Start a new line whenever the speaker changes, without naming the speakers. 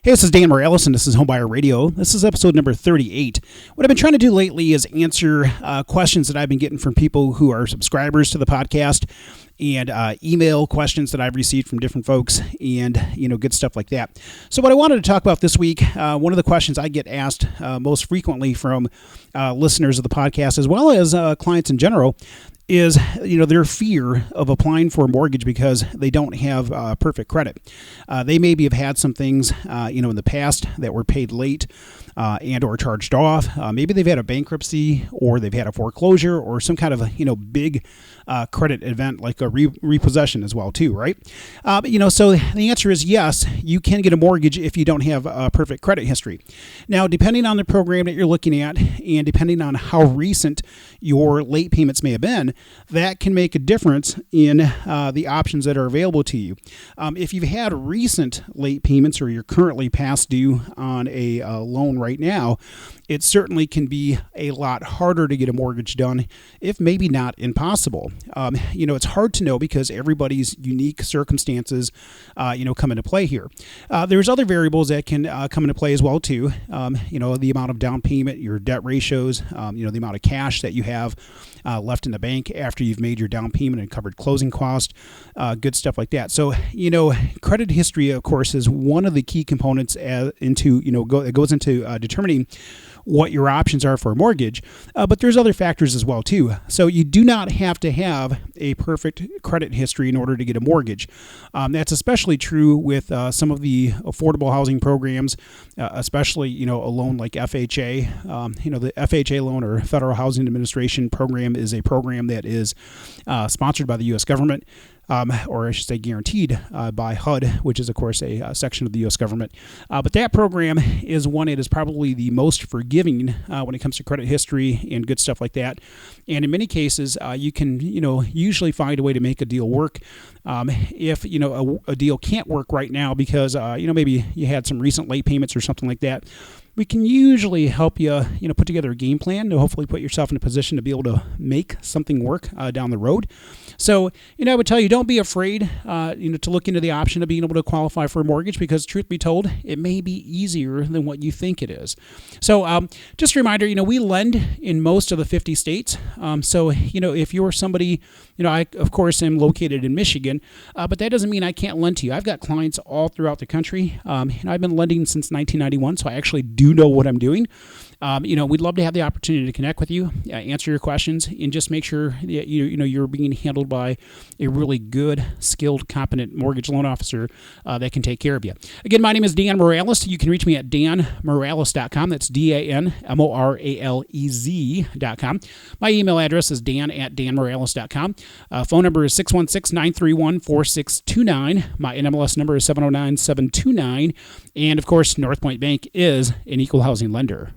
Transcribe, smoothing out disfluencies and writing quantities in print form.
Hey, this is Dan Morales, and this is Homebuyer Radio. This is episode number 38. What I've been trying to do lately is answer questions that I've been getting from people who are subscribers to the podcast, and email questions that I've received from different folks, and good stuff like that. So what I wanted to talk about this week, one of the questions I get asked most frequently from listeners of the podcast, as well as clients in general, is their fear of applying for a mortgage because they don't have perfect credit. They maybe have had some things in the past that were paid late and or charged off. Maybe they've had a bankruptcy, or they've had a foreclosure, or some kind of a big credit event like a repossession as well too, right? So the answer is yes, you can get a mortgage if you don't have a perfect credit history. Now, depending on the program that you're looking at, and depending on how recent your late payments may have been, that can make a difference in the options that are available to you. If you've had recent late payments, or you're currently past due on a loan right now, it certainly can be a lot harder to get a mortgage done, if maybe not impossible. It's hard to know because everybody's unique circumstances, come into play here. There's other variables that can come into play as well too. The amount of down payment, your debt ratios, the amount of cash that you have left in the bank after you've made your down payment and covered closing cost, good stuff like that. So, credit history, of course, is one of the key components that goes into determining what your options are for a mortgage, but there's other factors as well too. So you do not have to have a perfect credit history in order to get a mortgage. That's especially true with some of the affordable housing programs, especially a loan like FHA. The FHA loan, or Federal Housing Administration program, is a program that is sponsored by the U.S. government. Or I should say guaranteed by HUD, which is, of course, a section of the U.S. government. But that program is one that is probably the most forgiving when it comes to credit history and good stuff like that. And in many cases, you can, usually find a way to make a deal work. If, a deal can't work right now because, maybe you had some recent late payments or something like that, we can usually help you, put together a game plan to hopefully put yourself in a position to be able to make something work down the road. So, I would tell you, don't be afraid, to look into the option of being able to qualify for a mortgage, because truth be told, it may be easier than what you think it is. So, just a reminder, we lend in most of the 50 states. So, if you're somebody, I, of course, am located in Michigan, but that doesn't mean I can't lend to you. I've got clients all throughout the country, and I've been lending since 1991, so I actually do know what I'm doing. We'd love to have the opportunity to connect with you, answer your questions, and just make sure that you're being handled by a really good, skilled, competent mortgage loan officer that can take care of you. Again, my name is Dan Morales. You can reach me at danmorales.com. That's DANMORALEZ.com. My email address is dan@danmorales.com. Phone number is 616-931-4629. My NMLS number is 709729. And, of course, North Point Bank is an equal housing lender.